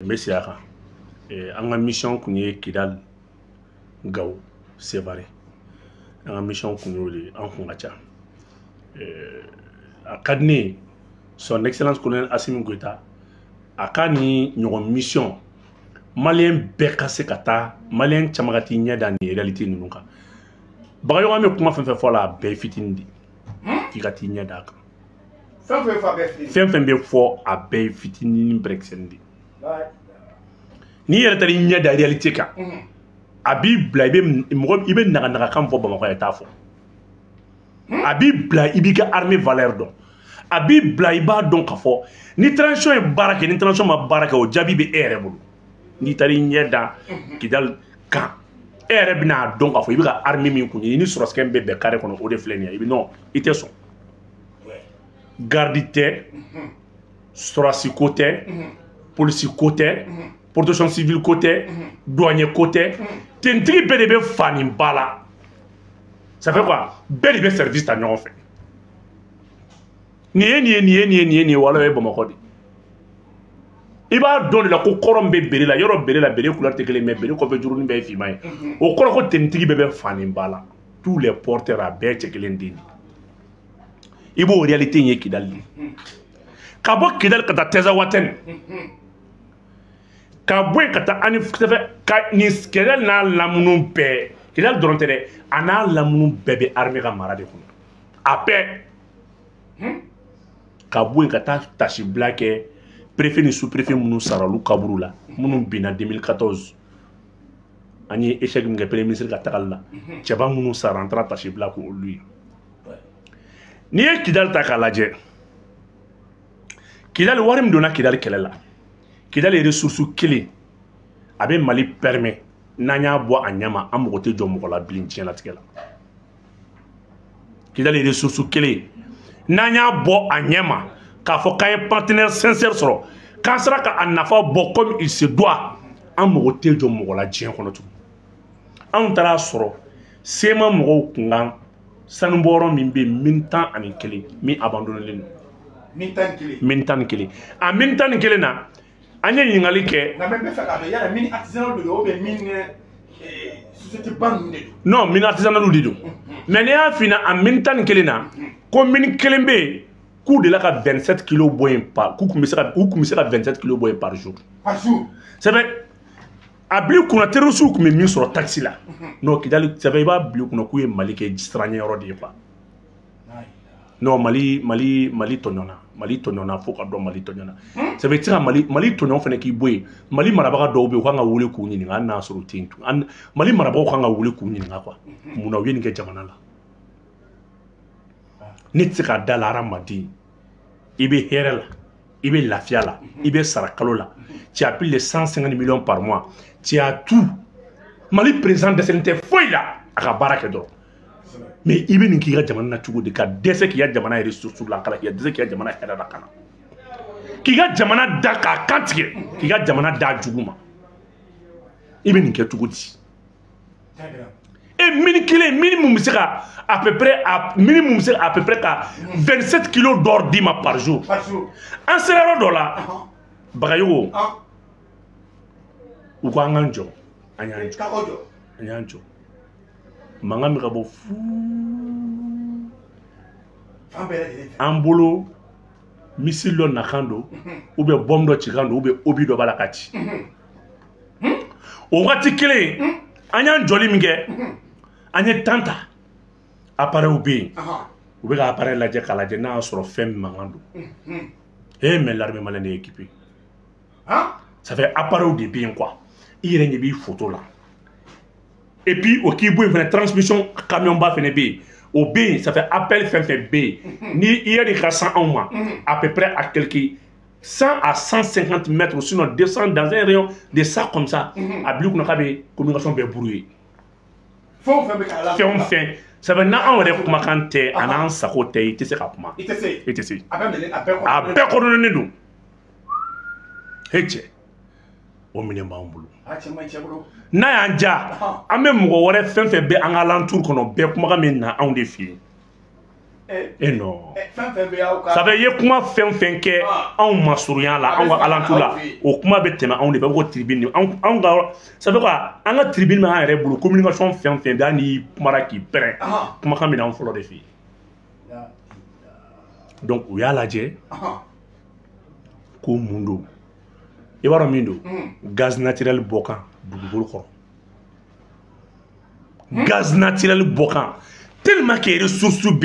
Messi aka an ka mission kun ye Kidal Gao Sévaré an ka mission kun y'o de an kun ka ca a ka di ne ye son excellence colonel Assimi Goïta a ka ni ɲɔgɔn mission malien bɛɛ ka se ka taa malien caman ka t'i ɲɛ da ni réalité ninnu kan bagayogo bɛ kuma fɛn fɛn fɔ la a bɛɛ fitinin de f'i ka t'i ɲɛ da a kan fɛn fɛn bɛ fɔ a bɛɛ fitinin bɛrɛkisɛnin de n'i yɛrɛ taara i ɲɛ da réalité kan a b'i bila i bɛ naga kan fɔ Bamakɔ ye t'a fɔ a b'i bila i b'i ka armée valeur dɔn a b'i bila i b'a dɔn k'a fɔ ni transition ye baara kɛ ni transition ma baara kɛ o jaabi bɛ e yɛrɛ bolo n'i taara i ɲɛ da Kidal kan e yɛrɛ bɛna dɔn k'a fɔ i bɛ ka armée min kun ye ni sɔrɔsikɛ bɛ bɛn carré kɔnɔ o de filɛ nin ye i bɛ non i tɛ sɔn garde tɛ sɔrɔsi ko tɛ polisi ko tɛ protection civile ko tɛ douanier ko tɛ tentigi bɛɛ de bɛ fa nin ba la ça fait quoi bɛɛ de bɛ service ta ɲɔgɔn fɛ nin ye wala ye Bamakɔ de i b'a dɔn de la ko kɔrɔn bɛ bere la yɔrɔ bere la bere couleur tɛ kelen mais bere kɔfɛ jurunin bɛɛ ye finman ye o kɔrɔ ko tentigi bɛɛ bɛ fa nin ba la tous les porteurs a bɛɛ cɛ kelen den i b'o réalité ye Kidal de ka bɔ Kidal ka taa Tezawaten ka bɔ yen ka taa ani ka nin Kidal n'a lamunu bɛɛ Kidal dɔrɔn tɛ dɛ a n'a lamunu bɛɛ bɛ armée ka mara de kɔnɔ a bɛɛ ka bɔ yen ka taa tasibila kɛ préfet ni sous-préfet minnu sara olu kaburu la minnu binna 2014 an ye échec min kɛ premier ministre ka tagali la cɛba minnu sara an taara tasibila ko olu ye n'i ye Kidal ta k'a lajɛ Kidal wari min donna Kidal kɛlɛ la Kidal ye ressource kelen a bɛ Mali permet n'an y'a bɔ a ɲɛma an mago tɛ jɔ mɔgɔ la bilen diɲɛlatigɛ la Kidal ye ressource kelen n'an y'a bɔ a ɲɛma k'a fɔ k'an ye partenaire sincère sɔrɔ k'an sera ka a nafa bɔ comme il se doit an mago tɛ jɔ mɔgɔ la diɲɛ kɔnɔ tugun anw taara sɔrɔ sema mɔgɔw kun kan sanubɔyɔrɔ min bɛ yen 11 min abandonné don min 11 a min 11 na an ye ɲininkali kɛ non min artisanal de don mais ne y'a f'i a min 11 na ko min kelen bɛ yen k'u de la ka 27 kilos bɔ yen k'u kun bɛ se ka 27 kilos bɔ yen par jour c'est vrai a bila i kunna terroristes kun bɛ min sɔrɔ taxi la non Kidal c'est vrai i b'a bila i kunna k'u ye Mali kɛ siranɲɛyɔrɔ de ye quoi non Mali tɔɲɔna fo ka dɔn Mali tɔɲɔna c'est vrai i tɛ se ka Mali tɔɲɔ fana k'i bɔ yen Mali marabaga dɔw bɛ yen u kan ka wele k'u ɲininka hali n'a sɔrɔ u tɛ yen tun Mali marabagaw kan ka wele k'u ɲininka quoi munna u ye nin kɛ jamana la ne tɛ se ka da la hadamaden i bɛ hɛrɛ la i bɛ lafiya la i bɛ sara kalo la tu as plus de 150 millions par mois tu as tout Mali président dɛsɛlen tɛ foyi la a ka baara kɛ dɔrɔn mais i bɛ nin k'i ka jamana na cogo di ka dɛsɛ k'i ka jamana ressources lakana k'i dɛsɛ k'i ka jamana hɛrɛ lakana k'i ka jamana da k'a kantigɛ k'i ka jamana da jugu ma i bɛ nin kɛ cogo di mini kelen minimum bɛ se ka à peu près ka 27 kilos d'or d'i ma par jour an sera yɔrɔ dɔ la Bagayogo u ko an k'an jɔ an y'an jɔ mankan bɛ ka bɔ fu an bolo missile dɔ nakan don ou bien bombe dɔ cikan don ou bien obi dɔ b'a la ka ci o wagati kelen an y'an jɔli min kɛ an ye temps ta appareil bɛ yen u bɛ ka appareil lajɛ k'a lajɛ n'a y'a sɔrɔ fɛn min mankan don mais l'armée malienne est équipée ça fait appareil de bɛ yen quoi i yɛrɛ ɲɛ b'i photo la et puis au k'i bɔ yen fana transmission camion ba fana bɛ yen o bɛ yen ça fait appel fɛn fɛn bɛ yen ni i yɛrɛ ka san anw ma à peu près à quelque 100 à 150 mètres sinon 200 dans un rayon de ça comme ça a bila i kunna k'a bɛ communication bɛɛ brouillé fɛn o fɛn ça fait n'anw yɛrɛ kumakan tɛ a n'an sago tɛ i tɛ se ka kuma i tɛ se a bɛɛ kɔrɔdɔnnen don he cɛ o minɛn b'an bolo n'a y'an ja an bɛ mɔgɔ wɛrɛ fɛn fɛn bɛ an ka alentour kɔnɔ bɛɛ kumakan min na anw de fɛ yen Et non. Ça veut dire comment faire que on m'assurant là, on va alentour là. Au comment bête on est pas au tribune. Ça veut quoi? On a tribune mais on est pour communication fait d'ani mara qui prend. Comment quand on follow des filles. Donc il y a la jet. Ko mundo. Et voilà mindo. Gaz naturel bokan dugukolo ko. Gaz naturel bokan. Tellement que les ressources B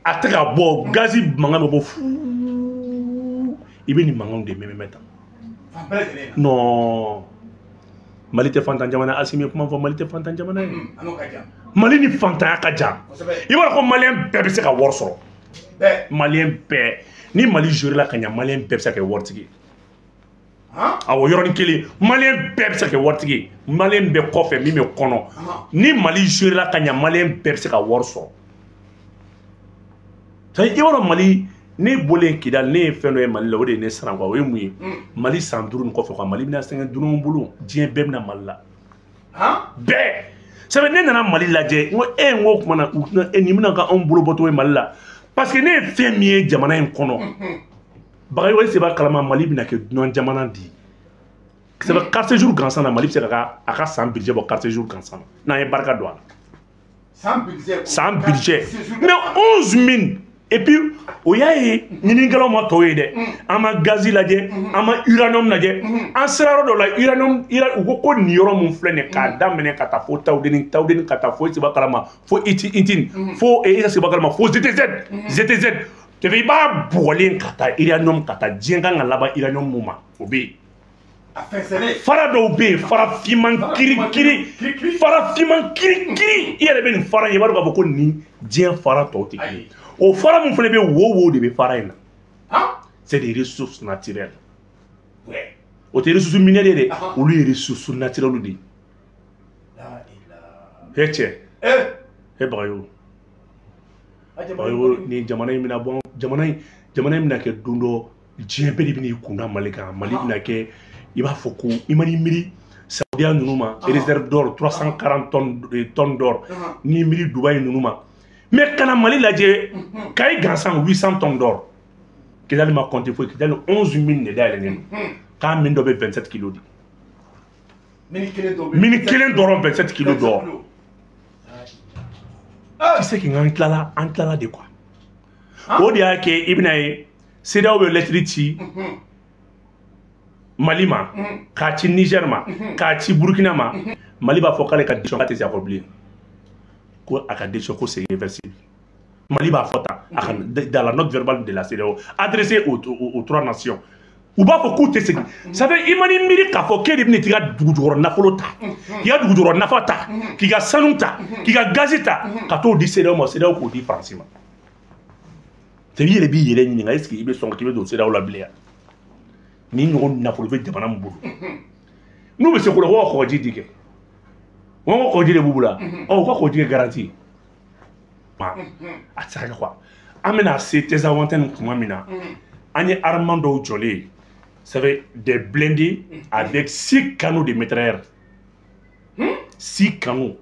à travers bon gaz mangam bo fou il ni mangam de même maintenant non Mali te fantan jamana asimi kuma fo Mali te fantan jamana Mali ni fantan ka jam il va ko malien bébé se ka wor so malien bé ni Mali jouer la kanya malien bébé se ka wor tigi awo yɔrɔnin kelen malien bɛɛ bɛ se ka wari tigi malien bɛ kɔfɛ min bɛ kɔnɔ ni Mali jouer la ka ɲa malien bɛɛ bɛ se ka wari sɔrɔ i b'a dɔn Mali ne bɔlen Kidali ne ye fɛn dɔ ye Mali la o de ye ne siran quoi o ye mun ye Mali san 5 nin kɔfɛ quoi Mali bɛna sɛgɛn dunanw bolo diɲɛ bɛɛ bɛna Mali la bɛɛ sabu ne nana Mali lajɛ n ko n ko o tuma na nin bɛna ka anw bolo bɔtɔ ye Mali la parce que ne ye fɛn min ye jamana in kɔnɔ Bagayogo wali seba kalama Mali bina ke dunan jamana di. Seba 4 jours gansan na Mali bise ka sans budget bo 4 jours gansan. Na ye barka do ala. Sans budget. Mais 11 000 et puis o yaye ñini ngalo ma toye de. Ama gazi lajɛ, ama uranium lajɛ. An seraro do la uranium ko ni yoro mun flɛ ne ka damene ka ta fo tawdeni ka ta fo seba kalama fo itin fo e seba kalama fo ZTZ. Tu veux pas boiler kata iranium kata djenga nga laba iranium muma obi fara do be fara fiman kiri yele ben fara ye baru ko ni djen fara to ti o fara mun fele be wo de be fara ina c'est des ressources naturelles ouais o te ressources minérales de o lui ressources naturelles de la ilaha heche Bagayogo ni jamana in mina bon jamana in mina ke dundo diɲɛ bɛɛ de bɛna kunda Mali kan Mali bɛna kɛ i b'a fɔ ko i mani miri Saudiya ninnu ma réserve d'or 340 tonnes d'or ni miri Dubaï ninnu ma mais kana Mali lajɛ kayi gansan 800 tonnes d'or Kidali ma compté foyi Kidali 11 000 de dayɛlɛnnen k'a min dɔ bɛ 27 kilos di mini kelen dɔrɔn 27 kilos d'or. Tu sais qu'il y a un clala de quoi? Au dia que Ibn Aye, c'est là où le lettre Mali ma, Kati Niger ma, Kati Burkina ma, Mali va focal et décision à oublier. Quoi à décision c'est irréversible. Mali va fota dans la note verbale de la CEDEAO adressée aux 3 nations. Ou ba fo koute segi ça fait imani miri ka fo kedi bini tiga dugujoro nafolo ta ya dugujoro nafata ki ga sanuta ki ga gazita ka to di CEDEAO mo CEDEAO ko di France ma te yele bi yele ni nga est-ce que ibe son ki be do CEDEAO la blia ni ngo nafolo be jamana mbudu nu be se ko lo ko ji dike won ko ji de bubula o ko ji garantie ma atsaka quoi amena c'est tes avantages kuma mina ani Armando Jolé ça fait des blindés avec 6 canons de mitrailleur 6 canons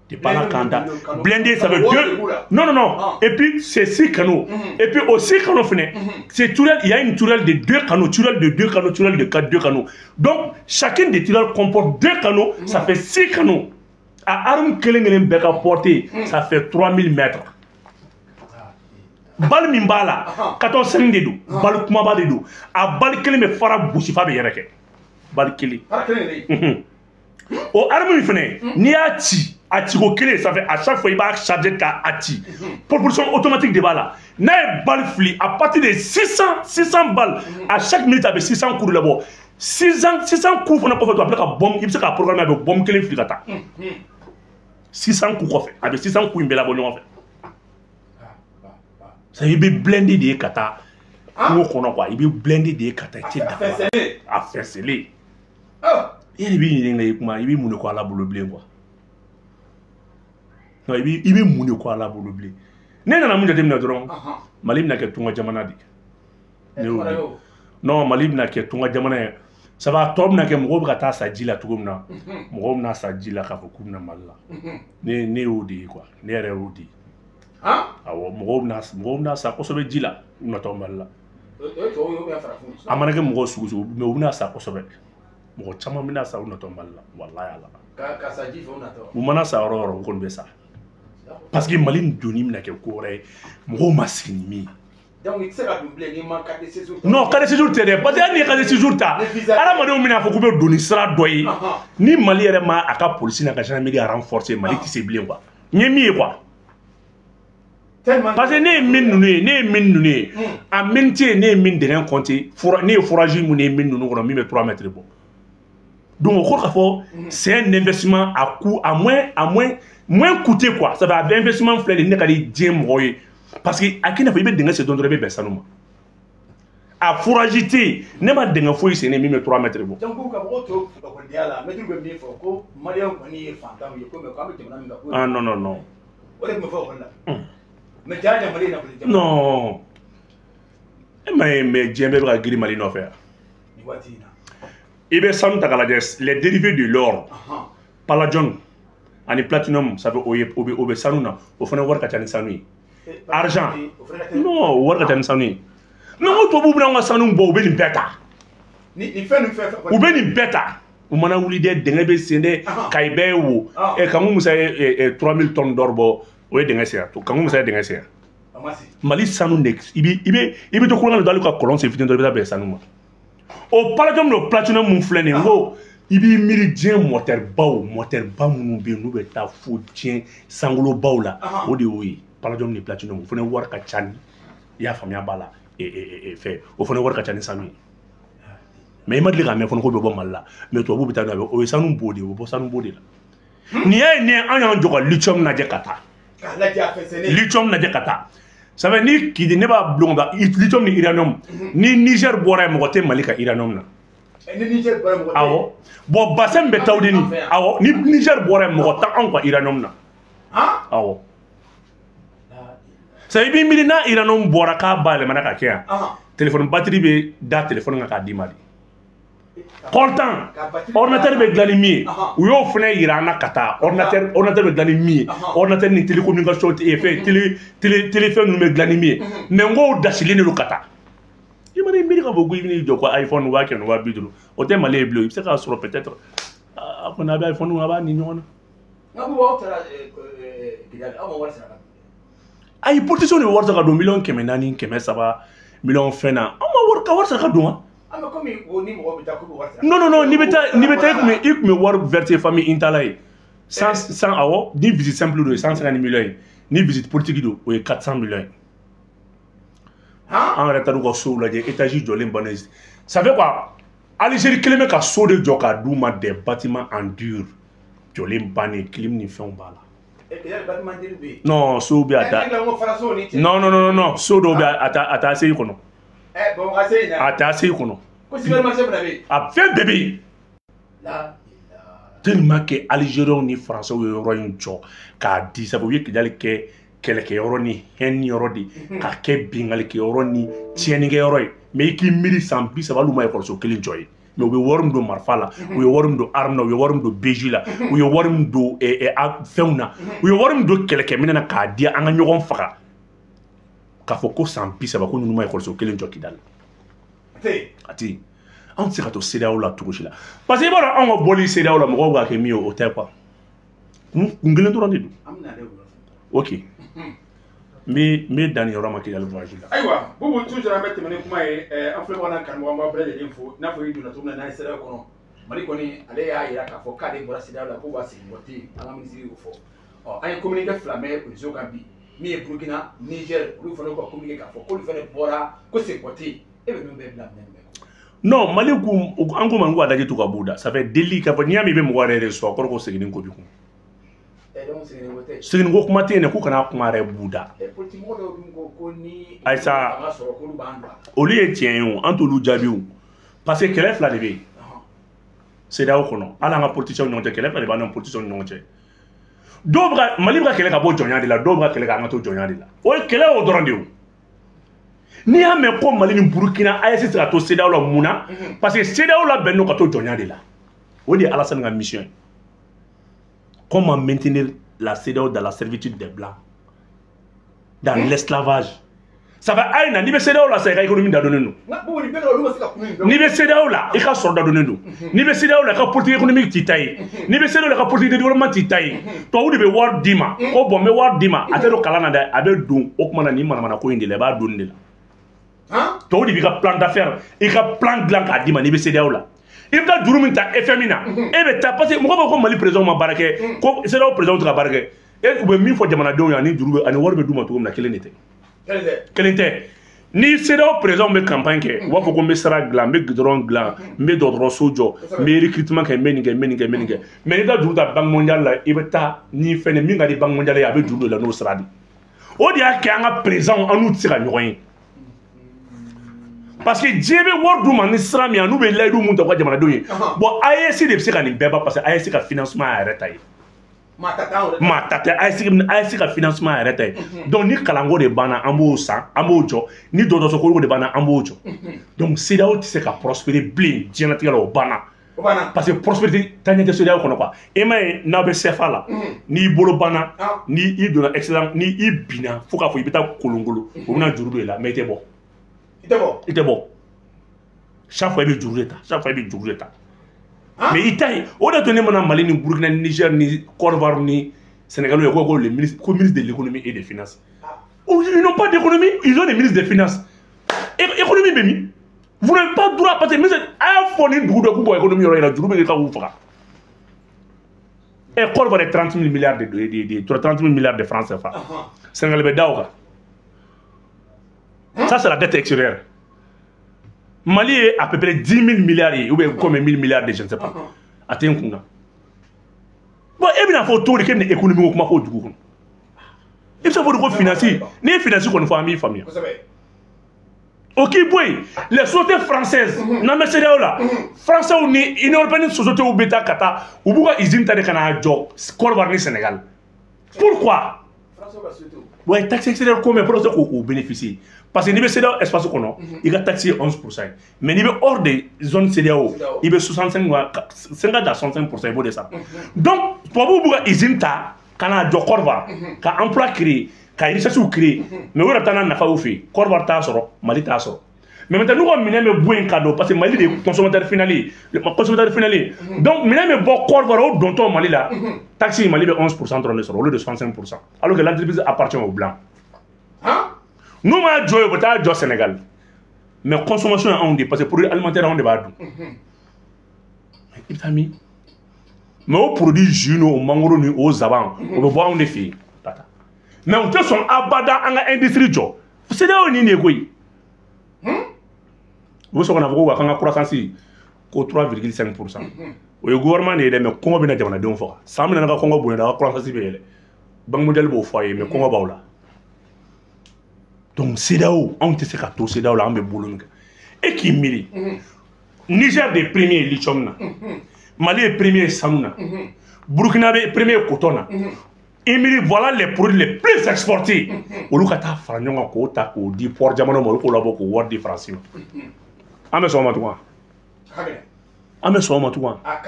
de Panakanda blindés ça veut 2 non et puis c'est 6 canons et puis aux 6 canons c'est tourelle il y a une tourelle de 2 canons tourelle de 2 canons tourelle de 2 canons donc chacun des tourelles comporte 2 canons ça fait 6 canons à arme kelengelen beka portée ça fait 3000 mètres bal min bala 14 de do bal kuma ba de do a bal kele me fara busi fa be yere ke bal kele o arme mi fene ni a ti ko kele ça fait à chaque fois il va charger ka ati propulsion automatique de bala na bal fli à partir de 600 balles à chaque minute avec 600 coups là-bas 600 coups fana ko fa to appeler ka bombe il se ka programmer avec bombe kele fli kata 600 coups ko fait avec 600 coups imbela bo ñoo fait ça il be blindé de kata ko kono quoi il be blindé de kata ti da a fercelé il bi ni ngai kuma il bi mun ko ala bolo blé quoi non il bi mun ko ala bolo blé ne nana mun jate mina doron Mali bina ke tunga jamana di non Mali bina ke tunga jamana ça va top na ke mo ka ta sa jila tugo mina mo na sa jila ka ko kumna malla ne odi quoi ne re odi awɔ mɔgɔw bɛna sa kosɛbɛ ji la u natɔ Mali la a mana kɛ mɔgɔ sugu sugu mais u bɛna sa kosɛbɛ mɔgɔ caman bɛna sa u natɔ Mali la walahi ala u mana sa yɔrɔ yɔrɔ u kɔni bɛ sa parce que Mali nin donni bɛna kɛ ko wɛrɛ ye mɔgɔw ma sigi ni min ye. Donc il sera doublé ni man carte de séjour. Non, carte de séjour tɛ dɛ parce que hali ni carte de séjour ta adamadenw bɛna fɔ k'u bɛ don ni sira dɔ ye ni Mali yɛrɛ ma a ka polisi n'a ka gendarmerie renforcer Mali tɛ se bilen quoi n ye min ye quoi. Parce que ne ye min ninnu ye a min tɛ yen ne ye min dɛngɛ compter ne ye forage mun ye min ninnu kɔnɔ min bɛ 3 mètres bɔ donc o kɔrɔ k'a fɔ c'est un investissement à coût à moins coûté quoi ça va investissement filɛ nin ye ne ka di diɲɛ mɔgɔw ye. Parce que a k'i n'a fɔ i bɛ dingɛ sen dɔrɔn i bɛ bɛn sanu ma a fourage tɛ yen ne ma dingɛ foyi sen min bɛ 3 mètres bɔ. donc ka mɔgɔw to ekɔlidenya la mɛtiri bɛ min fɔ ko maliyɛn kɔni ye fantanw ye ko mɛ k'an bɛ jamana min kan. ah non non non. o de tun bɛ fɔ ekɔli la. mais jaa Mali nafolo jamana. non e ma ye mais diɲɛ bɛɛ bɛ ka girin Mali nɔfɛ yan. nin waati in na. i bɛ sanu ta k'a lajɛ les dérivés de l'or palladium ani platinum ça fait o bɛ sanu na o fana wari ka ca ni sanu ye. Argent non wari ka ca ni sanu ye non ko tubabuw bɛna an ka sanu bɔ u bɛ nin bɛɛ ta u bɛ nin bɛɛ ta u mana wuli dɛ dingɛ bɛ sen dɛ Kayi bɛɛ ye wo Kanku Musa ye 3000 tonnes d'or bɔ o ye dingɛ sen yan Kanku Musa ye dingɛ sen yan Mali sanu de i bɛ to kulonkɛ la hali ka kɔlɔn sen fitinin dɔ i bɛ taa bɛn sanu ma o palladium no platinum mun filɛ nin ye n ko i b'i miiri diɲɛ mɔtɛriba minnu bɛ yen n'u bɛ taa fo diɲɛ sankolobaw la o de y'o ye. Palladium ni platinum o fana wari ka ca ni i y'a faamuya b'a la fɛ o fana wari ka ca ni sanu ye mais i ma deli k'a mɛn fana ko bɛ bɔ Mali la mais tubabuw bɛ taa n'o ye o ye sanu bo de ye o bɛ bɔ sanu bo de la nin y'a ye ni an y'an jɔ ka lithium lajɛ ka taa lithium lajɛ ka taa ça fait ni kidi ne b'a bulon kan lithium ni uranium ni Niger bɔra yen mɔgɔ tɛ Mali ka uranium na awɔ bon bassin bɛ taw de ni awɔ ni Niger bɔra yen mɔgɔ tɛ anw ka uranium na awɔ. Ça veut dire que uranium bɔra k'a bayɛlɛmana ka kɛ yan téléphone batterie bɛ da téléphone kan k'a d'i ma de coltan ordinateur bɛ dilan ni min ye u y'o fana yira an na ka taa ordinateur bɛ dilan ni min ye ordinateur ni télécommunication téléfɛn ninnu bɛ dilan ni min ye mais n k'o dasilen de don ka taa i mana i miiri ka fɔ ko i bɛn'i jɔ ko iPhone 100 150 o tɛ Mali ye bilen i bɛ se k'a sɔrɔ peut-être a kɔni a bɛ iPhone a b'a ni ɲɔgɔn na. ayi politiciens de bɛ wari ta ka don miliyɔn 400 300 miliyɔn fɛn na an ma wari ta ka don wa. non n'i bɛ taa i tun bɛ wari verser famille Intala ye sans awɔ ni visite simple don 150 millions ye ni visite politique don o ye 400 millions ye. an yɛrɛ taar'u ka sow lajɛ étage jɔlen bannen ça fait quoi Algérie kelen bɛ ka so de jɔ k'a d'u ma des bâtiments en dur jɔlen bannen clim ni fɛnw b'a la. Non, so bɛ a ta non so dɔw bɛ a t'a se i kɔnɔ a t'a se i kɔnɔ a fɛn bɛɛ bɛ yen tellement que Algériens ni Français ye yɔrɔ in jɔ k'a di sabu u ye Kidali kɛ kɛlɛkɛyɔrɔ ni hɛnni yɔrɔ de ka kɛ bingalikɛyɔrɔ ni tiɲɛnikɛyɔrɔ ye mais i k'i miiri san 30 hali u ma ekɔliso kelen jɔ ye. Mais u bɛ wari min don marifa la u ye wari min don arme na u ye wari min don BG la u ye wari min don fɛnw na u ye wari min don kɛlɛkɛminɛ na k'a di an ka ɲɔgɔn faga k'a fɔ ko san 30 ko ninnu ma ekɔliso kelen jɔ Kidali a tɛ yen anw tɛ se ka to CEDEAO la cogo si la parce que i b'a dɔn anw ka bɔli CEDEAO la mɔgɔw b'a kɛ min ye o tɛ quoi kun kelen dɔrɔn de don ok n bɛ dan nin yɔrɔ ma Kidali voyage la. ayiwa Bubu toujours an bɛ tɛmɛ ni kuma ye an filɛbaga n'a karamɔgɔ an b'a bɛɛ lajɛlen fo i n'a fɔ i donna cogo min na n'an ye CEDEAO kɔnɔ Mali kɔni ale y'a yira k'a fɔ k'ale bɔra CEDEAO la k'o b'a sigi mɔgɔ tɛ yen an ka minisiri y'o fɔ an ye communiqué fila mɛn réseau kan bi min ye Burkina Niger olu fana y'u ka communiqué k'a fɔ k'olu fana bɔra ko segin tɛ yen e bɛ min bɛɛ bila minɛ non Mali an ko man ko a lajɛ to ka b'u da ça fait délit k'a fɔ n'i y'a mɛn i bɛ mɔgɔ yɛrɛ de sɔrɔ kɔrɔ ko seginin ko bi kun. Segin ko kuma tɛ yen dɛ k'u kana kuma yɛrɛ b'u da. ayisa olu ye tiɲɛ ye o an t'olu jaabi o parce que kɛlɛ fila de bɛ yen CEDEAO kɔnɔ hali an ka politiciens ɲɔgɔn cɛ kɛlɛ fila de b'an ni politiciens ɲɔgɔn cɛ dɔw bɛ Mali bɛ ka kɛlɛ ka bɔ jɔnya de la dɔw bɛ ka kɛlɛ ka an ka to jɔnya de la o ye kɛlɛ o dɔrɔn de ye n'i y'a mɛn ko Mali ni Burkina AES tɛ se ka to CEDEAO la mun na parce que CEDEAO labɛnnen don ka to jɔnya de la o de ye Alassane ka mission ye . Comment maintenir la CEDEAO dans la servitude des Blancs dans l'esclavage. Ça va aïna, ni be CEDEAO là, ça ira économie d'adonner nous. Ni be CEDEAO là, il y a sort d'adonner nous. Ni be CEDEAO là, il y a politique économique titaï. Ni be CEDEAO là, il y a politique de développement titaï. Toi, vous devez voir Dima. Oh bon, mais voir Dima. Attends, le Kalana, avec Dou, Okmana ni Manamana Koinde, les bas donner là. Toi, vous devez plan d'affaires, il y a plan de langue à Dima, ni be CEDEAO là. Il y a du room ta FMINA. Et bien, parce que moi, comme Mali président m'a barqué, c'est là où président m'a barqué. Et vous avez mis fois Jamana Dou, il y a ni du room, il y a ni Warbe Douma, tout comme la quelle était. Quel était? Ni c'est là au présent de campagne que on va faut qu'on me sera gland, me goudron gland, me d'autres sojo, me recrutement que meningue. Mais là du banque mondiale là, il va ta ni fait ni minga di banque mondiale avec du la no sera. On dit qu'il y a un présent en nous tira rien. Parce que Dieu veut voir d'où man sera mi en nous là d'où monde quoi jamana doye. Bon AEC de c'est quand beba parce que AEC ka financement arrêté. Ma tata AEC ka financement arrêté. Donc ni kalango de bana ambo sa ambo jo ni dodo sokolo de bana ambo jo. Donc c'est là où tu sais qu'à prospérer blé dianatika au bana. Parce que prospérité tanya de CEDEAO kono quoi. Et mais na be sefa là ni bolo bana ni i dona excellent ni i bina faut ka fo ibeta kolongolo. On a juru là mais c'était bon. Il était bon. Chaque fois il y a du juru l'état. Mais il taille. On a donné mon Mali, ni Burkina, ni Niger, ni Côte d'Ivoire, ni Sénégal, les ministres de l'économie et des finances. Ils n'ont pas d'économie, ils ont des ministres des finances. Économie, Bémi. Vous n'avez pas droit parce que vous avez fourni du coup pour l'économie, il y a du coup, et Côte d'Ivoire est 30 000 milliards de francs CFA. Sénégal est d'Aouka. Ça, c'est la dette extérieure. Mali est à peu près 10 000 milliards, ou bien comme 1 000 milliards de je ne sais pas. Attends, bon, et bien, il faut tout l'économie économique au Mako du coup. Il faut financer. Ni financer qu'on fait à famille. Ok, boy, les sociétés françaises, non mais c'est là, Français ou ni, ils n'ont pas une société au bêta kata, ou pourquoi ils ont des canards job, Côte Sénégal. Pourquoi? Ouais, taxe extérieure combien pour ceux qui bénéficient. Parce que niveau CEDEAO espace qu'on a, il a taxé 11%. Mais niveau hors des zones CEDEAO, il est 65 à 65% il vaut de ça. Donc, pour vous, ils ont quand on a du corps, quand emploi créé, quand richesse créé, mais où est-ce qu'on a fait au fait? Corps ta soro, Mali ta soro. Mais maintenant nous on mine me boit un cadeau parce que Mali est consommateur final, Donc mine me boit corps au dont on Mali là, taxi Mali est 11% dans le soro, au lieu de 65%. Alors que l'entreprise appartient aux blancs. Nous, on a joué au Sénégal. Mais consommation est en dé, parce que pour alimentaire, on est en dé. Mais au produit juno, au mango, au zaban, on va voir en effet. Mais on te son abada en industrie. C'est là où on est négocié. Vous savez qu'on a croissance de 3,5%. Le gouvernement est là, mais comment bien dire on a deux fois. Ça me n'a pas Congo bonne la croissance de Banque mondiale au foyer, mais Congo baoula. Donc CEDEAO, on te sait qu'à tout CEDEAO là on est boulot. Et qui mille. Niger des premiers lithium, Mali est premier sanouna, Burkina est premier coton. Et voilà les produits les plus exportés. Au lieu de faire un quota ou 10 pour diamant, on va beaucoup voir des français. Ame so matouan. Ame so matouan. Ah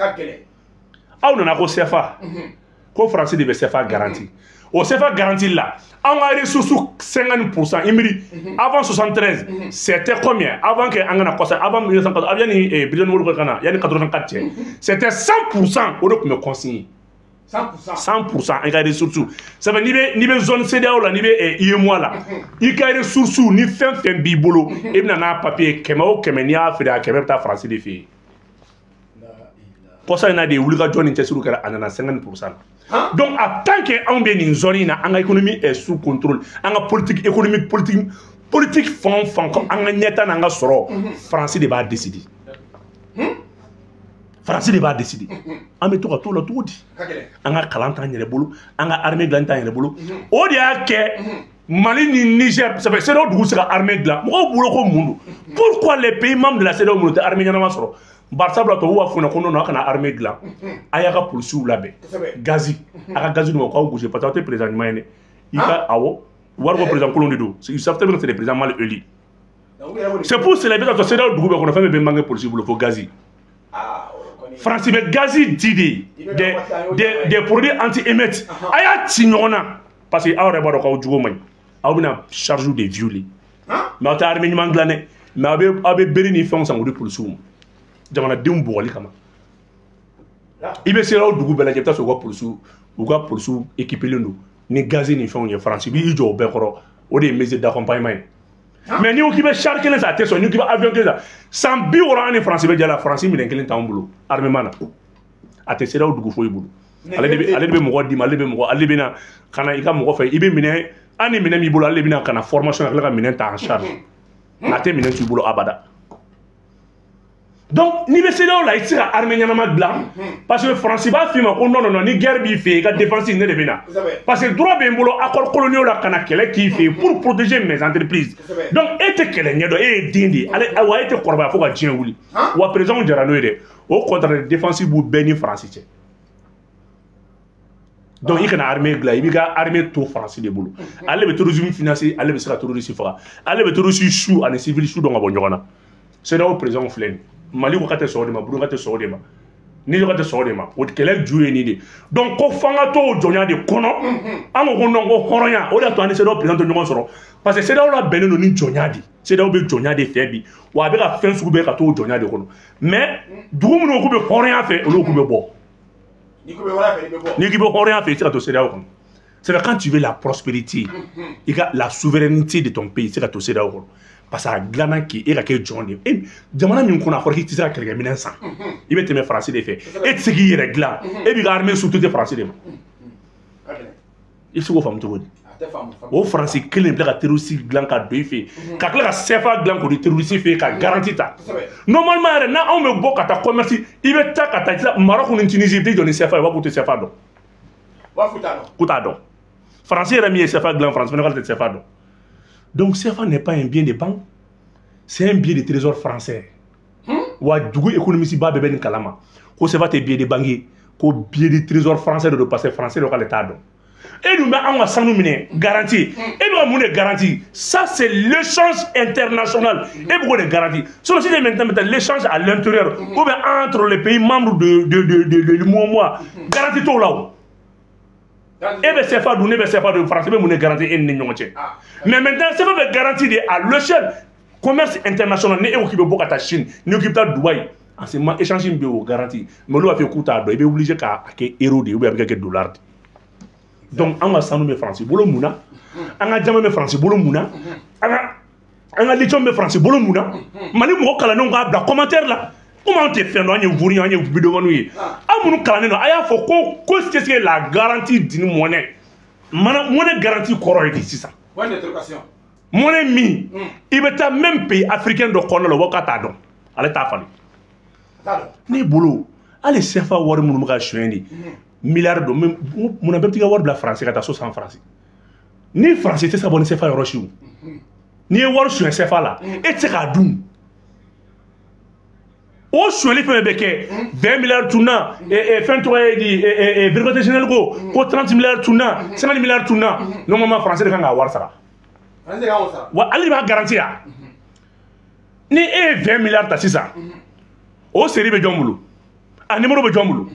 on a ko CFA. Ko français de CFA garantie. Au CFA garantie là, on a reçu 50%. Avant 73, c'était combien? Avant que Angana Kosa, avant 1904, avant ni Brian Moulokana, il y a 84. C'était 100% au lieu de me consigner. 100%, il y a des ressources. Ça veut dire que zone CEDEAO là, il y a moi là. Il y a des ressources, ni fin bibolo. Et bien, on a un papier, Kemao, Kemenia, Feda, Kemeta, français des filles. Pour ça, il y a des obligations qui sont à 50%. Donc, en tant qu'on est dans une zone, l'économie est sous contrôle. La politique économique, politique fond, comme on est dans un soro, Français va décider. Français va décider. On met tout le tout dit. On a Kalantan y bolo, on a armée de l'antan y bolo. Au dia que Mali ni Niger, ça fait c'est l'autre c'est l'armée de la. Pourquoi les pays membres de la CEDEAO ont armée de la soro? Barça bla to wa funa kono na kana armée de la. Ayaka police ou labe. Gazi. Aka gazi no ka bouger parce que président mayene. Ika awo. Wargo président Colombe do. Ils savent tellement que c'est des présidents mal élus. C'est pour cela que c'est là où on a fait des mangues police pour gazi. France met gazi d'idées des produits anti-émettes. Aya tignona parce que awre ba do ka djugo man. aw bɛna charge de violer mais aw tɛ armée ɲuman dilan dɛ mais aw bɛ bere ni fɛnw san o de policiw ma jamanadenw bugɔli kama i bɛ sera o dugu bɛɛ lajɛ i bɛ taa sɔrɔ u ka policiw équipelen don ni gaz ni fɛnw ye France b'i jɔ o bɛɛ kɔrɔ o de ye mesure d'accompagnement ye mais n'i ko k'i bɛ char kelen san a tɛ sɔn n'i ko k'i bɛ avion kelen san 60 an ni France bɛ jala France minɛn kelen t'anw bolo armement na a tɛ sera o dugu foyi bolo ale de bɛ mɔgɔ d'i ma ale de bɛ na ka na i ka mɔgɔ fɛ i bɛ minɛn an ni minɛn b'i bolo ale de bɛ na ka na formation ka tila ka minɛn ta en charge a tɛ minɛn t'u bolo abada donc n'i bɛ CEDEAO la i tɛ se ka armée ɲɛnama dilan parce que France b'a f'i ma ko non non non ni guerre b'i fɛ yen i ka défense ne de bɛ na parce que droit bɛ n bolo accord coloniaux la ka na kɛlɛ k'i fɛ yen pour protéger mes entreprises donc e tɛ kɛlɛ ɲɛdɔn e ye den de ye ale wa e tɛ kɔrɔbaya fo ka diɲɛ wuli wa président jara n'o ye dɛ o contrat de défense b'u bɛɛ ni France cɛ donc i kana armée dilan i b'i ka armée to France de bolo ale bɛ terrorisme financer ale bɛ se ka terroriste faga ale bɛ terroriste su ani civil su dɔn ka bɔ ɲɔgɔn na CEDEAO président filɛ nin Mali ko ka tɛ sɔn o de ma Burukina tɛ sɔn o de ma Niger ka tɛ sɔn o de ma o kɛlɛ ju ye nin de donc ko f'an ka to o jɔnya de kɔnɔ an ko non ko hɔrɔnya o de y'a to an ni CEDEAO président tɛ ɲɔgɔn sɔrɔ parce que CEDEAO labɛnnen don ni jɔnya de CEDEAO bɛ jɔnya de fɛ bi wa a bɛ ka fɛn sugu bɛɛ ka to o jɔnya de kɔnɔ mais dugu minnu k'u bɛ hɔrɔnya fɛ olu k'u bɛ bɔ n'i k'i bɛ hɔrɔnya fɛ i tɛ se ka to CEDEAO kɔnɔ c'est quand tu veux la prospérité la souveraineté de ton pays i tɛ se ka to CEDEAO kɔnɔ parce que a dilanna k'i e ka kɛ jɔn de ye jamana min kɔnɔ a fɔra k'i tɛ se ka kɛlɛkɛminɛn san i bɛ tɛmɛ France de fɛ e tɛ se k'i yɛrɛ dilan e b'i ka armée sous-traiter France de ma i bɛ se k'o faamu cogo di o France kelen bila ka terroriste dilan ka don i fɛ yen ka tila ka CFA dilan k'o di terroriste fɛ yen ka garantie ta normalement yɛrɛ n'anw bɛ bɔ ka taa commerce i bɛ taa ka taa Maroc ni Tunisie i tɛ jɔ ni CFA ye u b'a fɔ k'u tɛ CFA dɔn k'u t'a dɔn France yɛrɛ min ye CFA dilan France fana tɛ CFA dɔn. Donc CFA n'est pas un bien de banque, c'est un bien de trésor français. Wa dugu économiste ba bébé ni kalama. Ko CFA te bien de banque, ko bien de trésor français de passer français de ka l'état don. Et nous on va sans nous mener garantie. Et nous on garantie. Ça c'est l'échange international. Et pourquoi des garanties? Sur le site maintenant l'échange à l'intérieur ou bien entre les pays membres de l'UEMOA. Garantie tout là. Et bien CFA donné ben CFA de France mais mon garantie et ni ɲɔgɔn cɛ mais maintenant CFA bɛ garantie de à l'échelle commerce international ni e ko k'i bɛ bɔ ka taa Chine ni k'i bɛ taa Dubaï en ce moment échange in bɛ o garantie mais olu b'a fɔ k'u t'a dɔn i bɛ obligé k'a kɛ euro de ou bien a bɛ kɛ dollar de donc an ka sanu bɛ France bolo mun na an ka jama bɛ France bolo mun na an ka lithium bɛ France bolo mun na Mali mɔgɔ kalannenw k'a bila commentaire la. Comment on te fait non, on est voulu, on est vidéo nous. Ah mon calendrier, aya faut qu'est-ce que la garantie d'une monnaie. Monnaie garantie corps est ici ça. Bonne interrogation. Monnaie mi. Il veut même pays africain de corner le wakata don. Allez ta fallu. Ni boulot. Allez CFA war mon muka choueni. Milliards de même mon abem tiga war de la France kata 60 francs. Ni français c'est ça bonne CFA eurochiu. Ni war chou CFA là. Et c'est ka dum. O sueli fɛn bɛ kɛ 20 milliards tunna fɛn tɔgɔ ye di vérificateur général ko 30 milliards tunna 50 milliards tunna normalement français de kan ka wari sara wa ale b'a garantie ya ni e ye 20 milliards ta sisan o série bɛ jɔn bolo a numéro bɛ jɔn bolo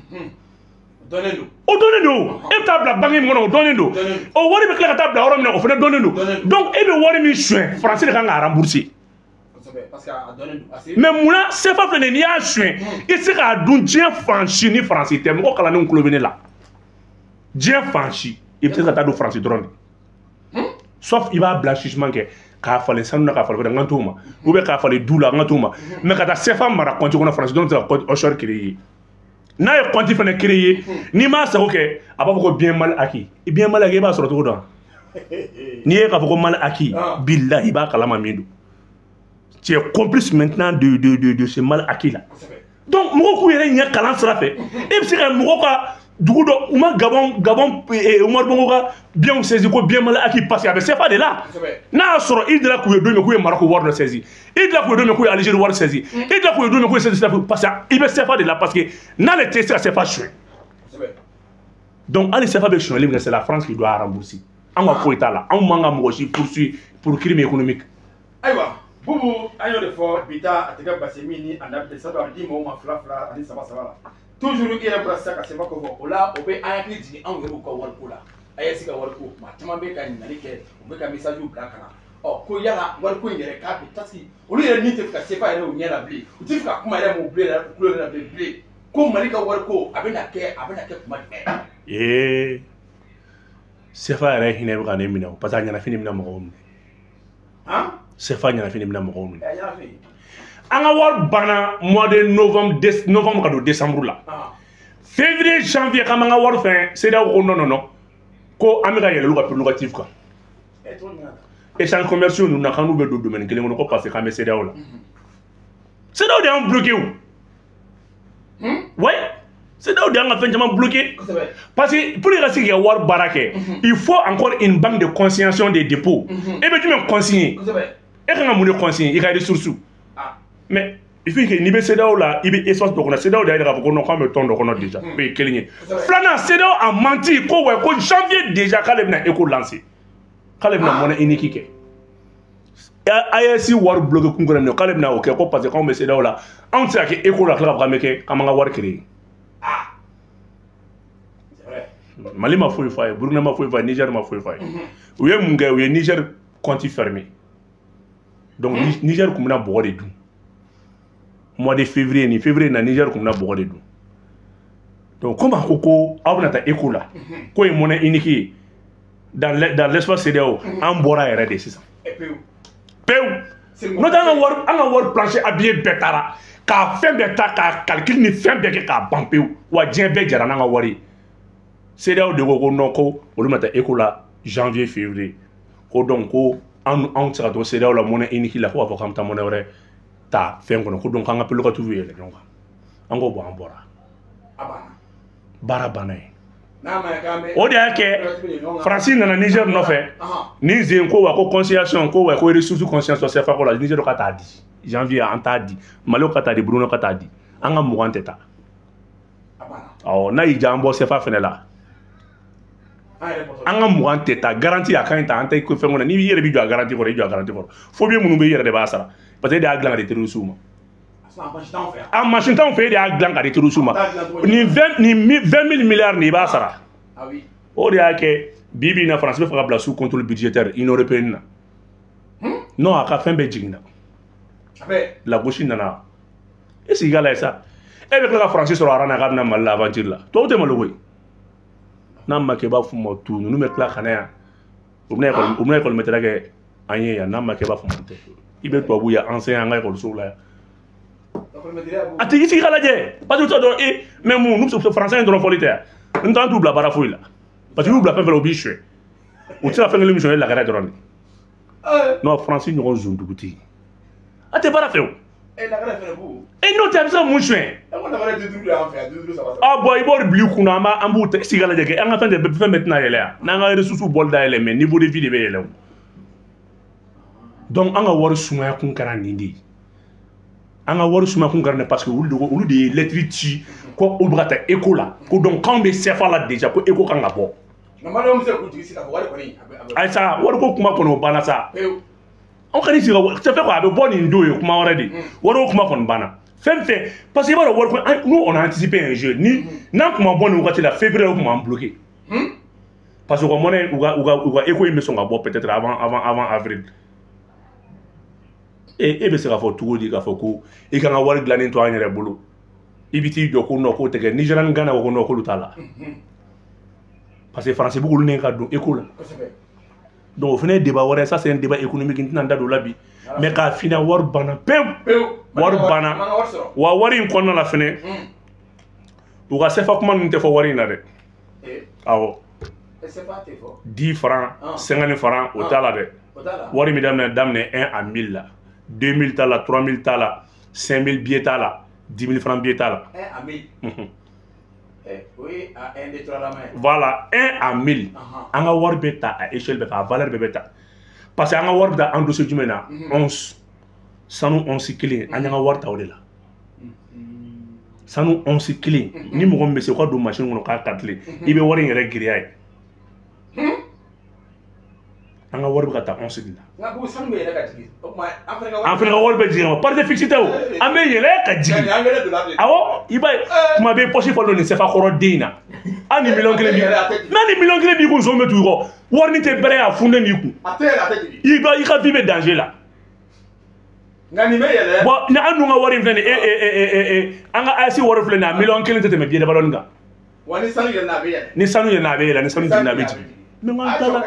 o dɔnnen don e bɛ taa bila banque min kɔnɔ o dɔnnen don o wari bɛ tila ka taa bila yɔrɔ min na o fana dɔnnen don donc e bɛ wari min suɲɛ français de kan ka rembourser. Mais mouna c'est pas fait ni a chien il se ka dun diɲɛ fansi ni français tɛ mɔgɔ kalannenw kulo bɛ ne la diɲɛ fansi i bɛ se ka taa don français dɔrɔn de sauf i b'a bila jugement kɛ k'a falen sanu na k'a falen fɛnɛ n ka t'o ma ou bien k'a falen du la n ka t'o ma mais ka taa CFA mara compte kɔnɔ français dɔrɔn tɛ se ka compte offshore créer n'a ye compte fɛnɛ créer n'i m'a sago kɛ a b'a fɔ ko bien mal acquis bien mal acquis i b'a sɔrɔ cogo dɔn n'i ye k'a fɔ ko mal acquis billahi i b'a kalama min don. Tu es complice maintenant de ce mal acquis là. Donc, moi, je suis un calan srafé. Et puis, moi, Gabon, bien saisi, bien mal acquis, parce qu'il y avait ces pas de là. N'a sur il de la couille de me Maroc war saisi. Il de la couille de me Algérie war saisi. Il de la couille de me saisi parce qu'il y avait pas de là parce que n'a les tests c'est pas chouette. Donc, allez, c'est pas de chouette, c'est la France qui doit rembourser. On va faire état là. On manga mochi poursuit pour crime économique. Aïwa. Boubou, ayo de fort, bita, atega basemini, anabde ça doit dire moi fla ani ça va. Toujours il est pour ça que c'est pas comme là, on peut ayakli dit en gros ko wal kula. a ye se ka wari ko maa caman bɛ ka ɲininkali kɛ u bɛ ka message bila ka na ko yala wari ko in yɛrɛ k'a bɛ parce que olu yɛrɛ ni tɛ fɛ ka CFA yɛrɛ u ɲɛ la bilen u tɛ fɛ ka kuma yɛrɛ m'u kulo yɛrɛ la bilen ko Mali ka wari ko a bɛna kɛ kuma jumɛn. CFA yɛrɛ hinɛ bɛ ka ne minɛ o parce que a ɲɛnafini bɛna mɔgɔw minɛ. CFA ɲɛnafini bɛna mɔgɔw minɛ. An ka wari banna mois de novembre ka don décembre la. Février janvier k'an b'an ka wari fɛn CEDEAO ko non ko an bɛ ka yɛlɛ olu ka prérogative kan. Échanges commerciaux ninnu na k'an n'u bɛ don domaine kelen kɔnɔ ko parce que k'an bɛ CEDEAO la. CEDEAO de y'an bloqué o. Ouais. CEDEAO de y'an ka fɛn caman bloqué. Parce que pour ka se k'i ka wari baara kɛ il faut encore une banque de consignation des dépôts. E bɛ jumɛn consigner? E kan ka mun de consigner i ka ressources. Mais il faut que n'i bɛ CEDEAO la i bɛ espace dɔ kɔnɔ CEDEAO de y'a yira k'a fɔ ko non k'an bɛ tɔn dɔ kɔnɔ déjà o ye kelen ye. Filanan CEDEAO a menti ko ouais ko janvier déjà k'ale bɛna ECO lancer k'ale bɛna monnaie unique kɛ. AES wari bloqué kun kɔnɔ k'ale bɛna o kɛ ko parce que k'anw bɛ CEDEAO la anw tɛ se ka kɛ ECO la tila ka fɔ k'an bɛ kɛ k'an b'an ka wari créer. Mali ma foyi f'a ye Burkina ma foyi f'a ye Niger ma foyi f'a ye u ye mun kɛ u ye Niger compte fermé donc Niger tun bɛna bɔgɔ de dun mois de février na Niger tun bɛna bɔgɔ de dun donc comme a ko aw bɛna taa ECO la ko ye monnaie unique ye dans l'espace CEDEAO an bɔra yɛrɛ de sisan pewu n'o tɛ an ka wari plancher habillé bɛɛ taara k'a fɛn bɛɛ ta k'a calcul ni fɛn bɛɛ kɛ k'a ban pewu wa diɲɛ bɛɛ jara n'an ka wari ye. CEDEAO de ko non ko olu ma taa ECO la janvier février ko donc ko anw tɛ se ka to CEDEAO la monnaie unique la ko b'a fɔ k'an bɛ taa monnaie wɛrɛ ta fɛn kɔnɔ ko donc k'an ka prérogative yɛlɛ ɲɔgɔn kan an ko bon an bɔra baara banna ye o de y'a kɛ Faransi nana Niger nɔfɛ ni zen ko wa ko conciliation ko wa ko ressources conciliation CFA ko la Niger ka taa di janvier an t'a di Mali ka taa di Burkina ka taa di an ka 20 tɛ taa awɔ n'a y'i diya an bɔ CFA fɛnɛ la. An ka 20 tɛ taa garantie a kan ta an tɛ fɛn kɔnɔ n'i yɛrɛ bɛ jɔ a garantie kɔrɔ i jɔ a garantie kɔrɔ fo bie minnu bɛ i yɛrɛ de b'a sara parce que e de y'a dilan ka di terroristes ma a machine t'anw fɛ e de y'a dilan ka di terroristes ma nin 20 000 milliards nin i b'a sara o de y'a kɛ bi in na France bɛ fɛ ka bila sous contrôle budgétaire Union européenne na non a ka fɛn bɛɛ jiginna lagosi nana e sigi ka lajɛ sa e bɛ tila ka France sɔrɔ aran na k'a bɛna Mali la aventure la tubabu tɛ malo koyi. N'a ma kɛ i b'a fɔ ma tu ninnu bɛ tila ka na yan u bɛna école maîtrise kɛ an ye yan n'a ma kɛ i b'a fɔ ma tɛ i bɛ tubabu ye enseignant an ka écolisow la yan a tɛ i sigi ka lajɛ parce que u t'a dɔn e mais mun n'u français in dɔrɔn fɔli tɛ yan n t'an t'u bila baara foyi la parce que n'u bila fɛn fɛn la u b'i suɲɛ u tɛ se ka fɛn kelen min suɲɛ ye lagare dɔrɔn de non France ɲɔgɔn zon dugutigi a tɛ baara fɛ o n'o tɛ a bɛ se ka mun suɲɛ bon i b'o bila i kunna an b'u sigi ka lajɛ kɛ an ka fɛn bɛɛ tɛna yɛlɛ yan n'an ka ressources bɔli da yɛlɛ mais niveau de vie de bɛ yɛlɛ o donc an ka wari sumaya kun kɛra nin de ye an ka wari sumaya kun kɛra nin parce que olu de ye lettre ci ko olu bɛ ka taa ECO la ko donc k'anw bɛ CFA la déjà ko ECO kan ka bɔ ayisa wariko kuma kɔni o banna sa anw ka ni sigi ka CFA a bɛ bɔ nin don ye kuma wɛrɛ de wariko kuma kɔni banna fɛn fɛn parce que i b'a dɔn wariko nous on a anticipé un jeu ni n'an kun ma bɔ nin wagati la février kun b'an bloqué parce que u ka monnaie u ka ECO in bɛ sɔn ka bɔ peut-être avant avril e bɛ se k'a fɔ cogo di k'a fɔ ko i kan ka wari dilannen to an yɛrɛ bolo i bɛ t'i jɔ ko non k'o tɛ kɛ Niger ni Ghana ko non k'olu t'a la parce que France b'olu ne ka don ECO la donc o fana ye débat wɛrɛ ça c'est un débat économique n tɛna n da don o la bi mais k'a fina wari banna pewu wari banna wa wari in kɔnɔna la fɛnɛ u ka CFA kuma ninnu tɛ fɔ wari in na dɛ awɔ 10 francs 50 francs o t'a la dɛ wari min daminɛ 1 à 1000 la 2000 t'a la 3000 t'a la 5000 billet t'a la 10 000 francs billet t'a la voilà 1 à 1000 an ka wari bɛ ta à échelle bɛɛ ka valeur bɛɛ bɛ ta parce que an ka wari bɛ ta endossé jumɛn na 11 sanu 11 kelen an y'an ka wari ta o de la sanu 11 kelen ni mɔgɔ min bɛ se k'a don machine kɔnɔ k'a calculer i bɛ wari in yɛrɛ giriya ye an ka wari bɛ ka taa anw sigi la. Nka ko sanu bɛ yɛlɛ ka jigin o tuma an fana an fana ka wari bɛ jigin ma parti fixe tɛ o an bɛ yɛlɛ ka jigin awɔ i b'a ye kuma bɛ poche fɔlɔ nin sefa kɔrɔ den in na an ni miliyɔn kelen b'i n'a ni miliyɔn kelen b'i kun zon bɛ tugu i kɔ wari ni tɛ bɛrɛ y'a funden b'i kun i ka vie bɛ danger la. Nka nin bɛ yɛlɛ. Bon ni an dun ka wari in filɛ nin ye an ka AES wari filɛ nin ye a miliyɔn kelen tɛ tɛmɛ billet ballon kan. Wa ni sanu yɛlɛnna a bɛ yɛlɛ. Ni sanu yɛlɛnna a bɛ yɛlɛ ni sanu jiginna a bɛ jigin. Mais n ka taa la.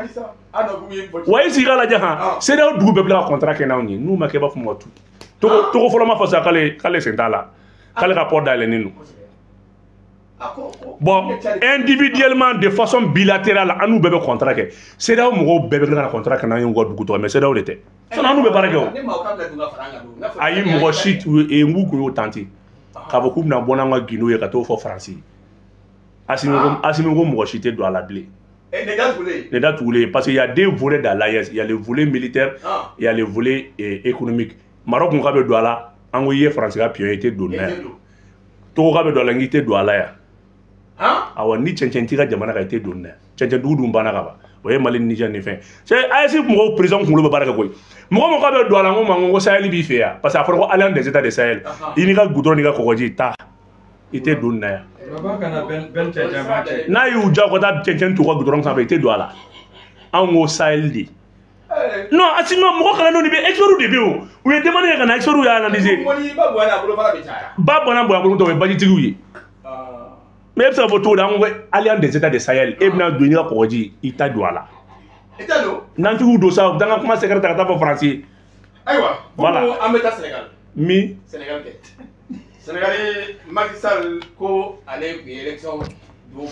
Wa i sigi k'a lajɛ han CEDEAO dugu bɛɛ bila ka contrat kɛ n'anw ye n'u ma kɛ i b'a fɔ ma Togo fɔlɔ ma fɔ sa k'ale sen t'a la k'ale ka port dayɛlɛnnen don. Bon individuellement de façon bilatérale an n'u bɛɛ bɛ contrat kɛ CEDEAO mɔgɔw bɛɛ bɛ tila ka contrat kɛ n'an ye u ka dugu tɔgɔ mais CEDEAO de tɛ sinon an n'u bɛ baara kɛ o. Ayi mɔgɔ si n k'u kun y'o tante k'a fɔ k'u bɛna bɔ n'an ka gundo ye ka t'o fɔ Faransi ye Assimi ko mɔgɔ si tɛ don a la bilen. Les dates voulées parce qu'il y a deux volets dans l'AES. Il y a le volet militaire, il y a le volet économique. Maroc n'a pas de là, Angoye France a pu être donné. Togo a de l'angité de là. Ah ouais, ni Tchétchentira Jamana a été donné. Tchétchentoudou Banagaba. Vous voyez, Mali Niger n'est fait. C'est AES pour prison pour le Barakoy. Moi, mon cabot doit l'ango Sahel biféa. Parce qu'il faut aller des États de Sahel. Il n'y a goudron, il n'y a Kogoji. Ta. Il était donné. N'a eu Jacoda Tchétchen to goudron sans été doit là. Ango Sahel dit. Non, asinon, moi, quand on est expert de bio, vous avez demandé un expert ou analyser. Babana Boabou, Baditouye. Mais ça vaut tout dans l'Alliance des États de Sahel. Et bien, de Nia Kogi, il t'a douala. Nantou Dossa, dans un commencement secrétaire d'État français. Voilà. Sénégal. Mi. Sénégal. Sénégalais, Macky Sall, ko allait pour l'élection. Donc,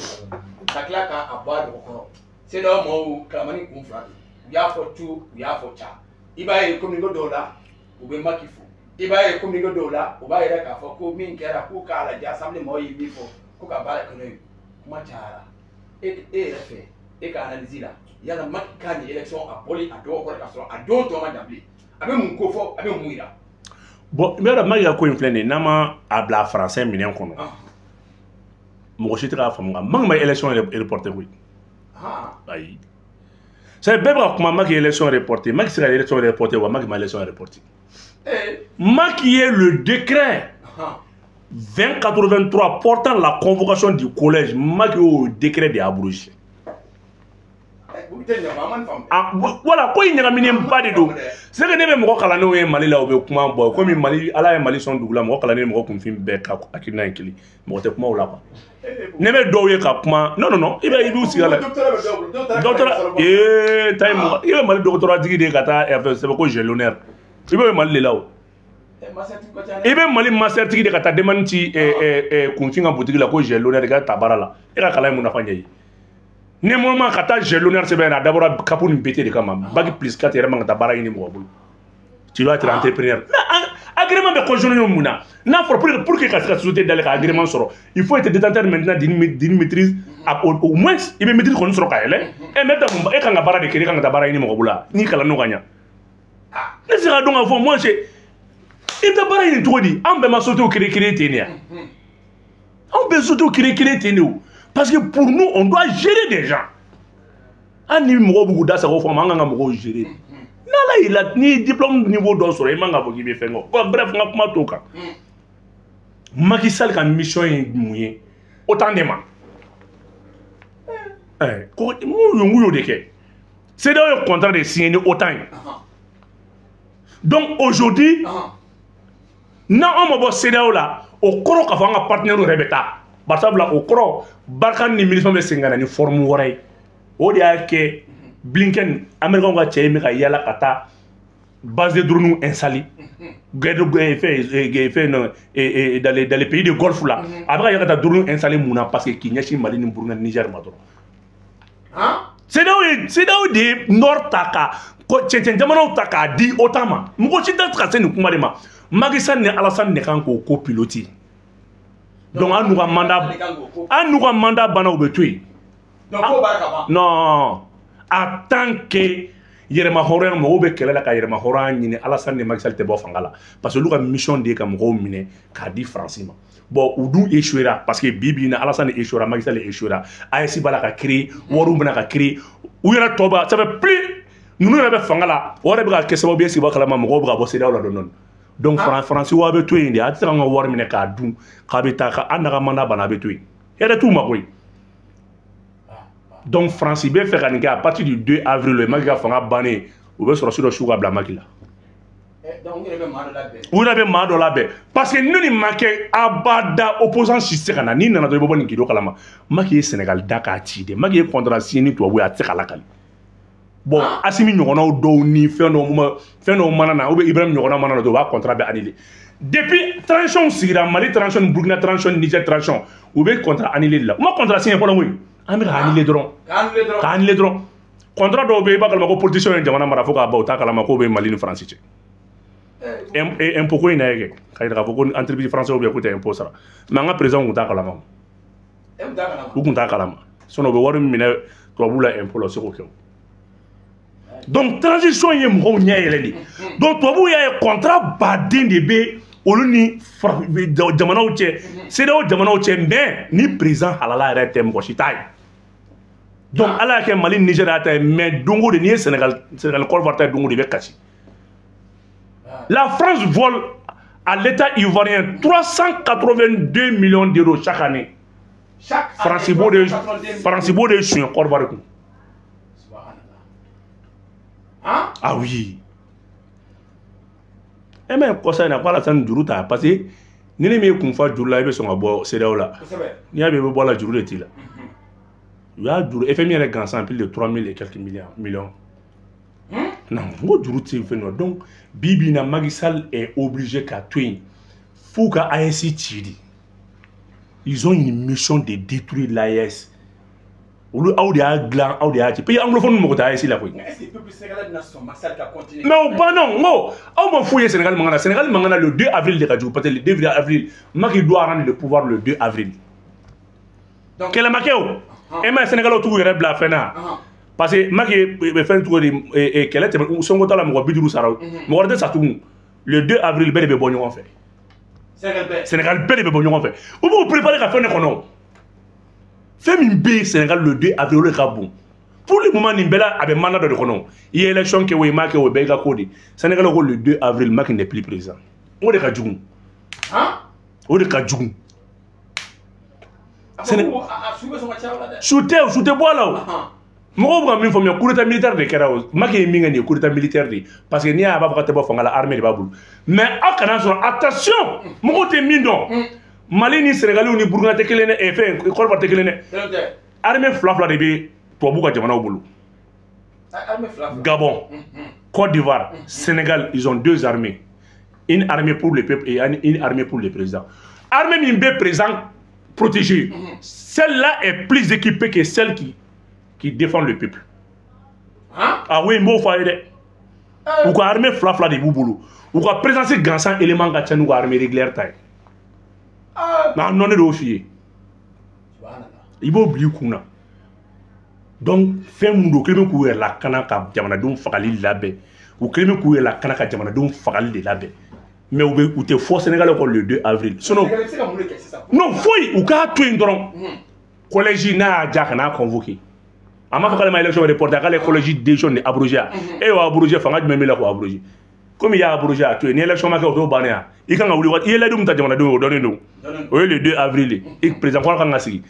ça claque à boire de Bokoro. C'est là où Kamani confrère. Il y a pour tout, il y a pour ça. Il va y comme $1, ou bien Macky Fou. Il va y comme $1, ou va y aller à Foko, Minkera, Kuka, la Assemblée, moi, il faut. Kuka bala konoy kuma tara fait et ka analyser là il y a la Macky Kani élection à poli à do ko ka so a do to ma dabli abe mun ko fo abe mun ira bon mais la Macky ko inflene nama abla français minen kono mo ko tira fam nga mang ma élection reporté oui ayi c'est bébra kuma Macky élection reporté Macky sera élection reporté ou Macky ma élection reporté Macky est le décret 2083 portant la convocation du collège, Macky au décret de abrogé. Voilà, quoi il n'y a pas de dos. C'est que les gens qui ont Mali là, comme Mali, Allah Mali sont douglas, moi qui ont confirmé bec à qui n'a écrit, moi t'es comment là-bas. N'aimez doué kapma, non, il va y aussi là. Docteur, time, il va Mali doctorat dit des gata, c'est pourquoi j'ai l'honneur. Il va Mali là. Et bien, Mali master tigi de kata demanti kunfinga boutique la ko j'ai l'honneur de tabara la. Et la kala muna fanya yi. Ne moment kata j'ai l'honneur c'est bien d'abord kapuni bété de kama. Bagi plus 4 yera manga tabara ini mo bulu. Tu dois être entrepreneur. Agrément de conjoint muna. Na pour que la société d'aller agrément soro. Il faut être détenteur maintenant d'une maîtrise au moins il maîtrise qu'on soro ka ele. Et maintenant et quand bara de kiri quand tabara ini mo bula. Ni kala no ganya. Ne sera donc avant moi j'ai il t'a pas dit tout dit. On peut m'assurer créer tenir. On peut surtout créer tenir. Parce que pour nous, on doit gérer des gens. On n'y a beaucoup d'assaut au fond, on a gérer. Non là il a ni diplôme niveau d'or sur il m'a pas fait non. Bref, on a pas tout cas. Macky Sall quand mission est mouillé. Autant de man. Quoi mouillé de quel? C'est dans le contrat de signer autant. Donc aujourd'hui. Non, on va CEDEAO là, au cro qu'a fait un partenaire rebeta. Par exemple, au cro, Barkan ni ministre de Singana ni forme waray. O de a que Blinken, Américain va tirer mais qu'il y a la kata base de drones installée. Fait dans les pays de Golfe là. Après il y a des drones installés mouna parce que Kinyashi Mali ni Burkina Niger madro. CEDEAO de Nord Taka, Tchétchen Jamano Taka dit autrement. M'ko chita tracé nous kumarema. Macky Sall ni Alassane ne kan ko copiloter. Donc an nous a mandat bana ou betué. Non. En tant que Yerema Horan mo be kela ka Yerema Horan ni Alassane ne Macky Sall te bo fangala parce que luka mission de kam ko mine ka di francima. Bon ou dou échouera parce que Bibi na Alassane échouera Macky Sall échouera. AES bala ka créer, Waru bana ka créer. Ou yera toba ça fait plus nous n'avons pas là on a besoin que ça va bien si va que la maman va bosser là non donc France wa be to indi ati nga war mine ka dun ka be ta ka anaga mana bana be to yere tout ma koy donc France be fait kan à partir du 2 avril le maga fanga bané ou be sur le chouga bla makila donc il avait mal la bé ou il avait mal la bé parce que nous ni manqué abada opposant système kana ni nana do bo ni kido kala maki Sénégal daka ti de maki contrat signé to wo ati kala kala bon Assimi ñogonaw dow ni feno manana ou be Ibrahim ñogona manana do ba contrat be annulé depuis transition sigira Mali transition Burkina transition Niger transition ou be contrat annulé là mo contrat signé pour oui amira annulé dron contrat do be ba kala ko politicien jamana mara fo ka ba ta kala ko be Mali ni France ci impôt ko ina yeke kay da ko entreprise français ou be ko te impôt sara ma nga président ko ta kala ma ko ta kala ma sono be waru mina to bula impôt lo ko ko donc transition ye mo nyayeleli donc to bu ya contrat badin de be oluni jamanaw che c'est do jamanaw che mais ni président halala rete mo chitay donc ala ke Mali Niger ata mais dongo de ni Sénégal Côte d'Ivoire dongo de be kachi la France vole à l'état ivoirien 382 millions d'euros chaque année France bo de chien Côte d'Ivoire. Ah oui. Et même quand ça n'a pas la scène du route parce que ni les mecs qu'on fait du live sont à boire c'est là. Ni à boire la journée là. Il y a du FMI avec un sample de 3000 et quelques millions. Non, moi du route c'est fait non. Donc Bibi na Magisal est obligé qu'à twin. Faut qu'à ANC tiri. Ils ont une mission de détruire l'AES. Ou audia glan audia ti pays anglophone mo ta ici la ko est-ce que le peuple sénégalais n'a son massacre qui continue non pas non ngo on va fouiller Sénégal mangana le 2 avril de radio peut-être le 2 avril Macky doit rendre le pouvoir le 2 avril donc quel makeo et mais Sénégal tout yere bla fena parce que Macky be fait tout et quel était son gota la mo biduru sara mo worde sa tout le 2 avril bele be bonyo on fait Sénégal bele be bonyo on fait ou vous préparer ka fene kono fait min be Sénégal le 2 avril le Gabon pour le moment nimbela avec mandat de kono il y a élection que we marque au Bega Kodi Sénégal le 2 avril Macky n'est plus président o de ka djugum o de ka djugum Sénégal shooter boala mo ko min fo mi coup d'état militaire de Kerao Macky mi ngani coup d'état militaire de parce que ni a ba ko fanga la armée de babul mais akana so attention mo ko te mindo Mali ni Sénégalais ni Burkina te kelene et fait Côte d'Ivoire te kelene armée flafla de be to buka jamana bulu Gabon Côte d'Ivoire Sénégal ils ont deux armées une armée pour le peuple et une armée pour le président armée mimbe président protégée celle-là est plus équipée que celle qui défend le peuple ah oui mo fa ide ou ko armée flafla de bulu ou ko présenter grand élément ga tenu armée régulière taille non non de fier il va oublier kuna donc fait mundo kelme ku la kana ka jamana dum fagali labe ou kelme ku la kana ka jamana dum fagali de labe mais ou te force Sénégal le 2 avril sinon non foi ou ka to indron collège na jaka na convoqué ama fa kala élection de porter les collège des jeunes abrogé et wa abrogé fanga du même la ko abrogé comme il y a abrogé à toi, ni élection ma ko bania il kan wuli wat il la dum ta jamana do donné do le 2 avril il président ko kan ngasi